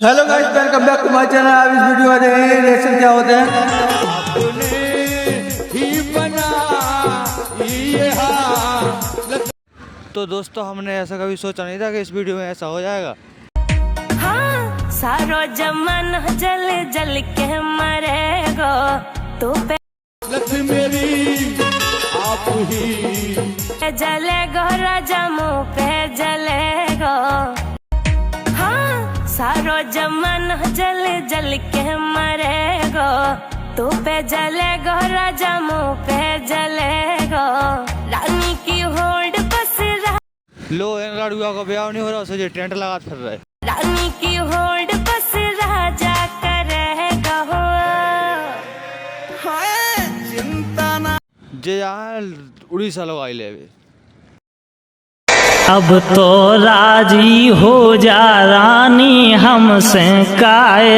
Hello guys, welcome back to my channel. आप इस video में देखेंगे रिएक्शन क्या होते हैं। तो दोस्तों, हमने ऐसा कभी सोचा नहीं था कि इस वीडियो में ऐसा हो जाएगा। हाँ, सारो जमाना जल जल के मरेगो तो मेरी आप ही जलेगो राजा मुँह पे जलेगो। हाँ, सारो जमाना जल जल के मरेगो तो पे जलेगो राजा मुँह पे जलेगो। रानी की होल्ड बस लो, इन लड़ुआ को ब्याह नहीं हो रहा, उसे टेंट लगा फिर रहे। रानी की होल्ड बस राजा करेगा हो। चिंता ना जे यार उड़ीसा लोग आई ले। अब तो राजी हो जा रानी हमसे काहे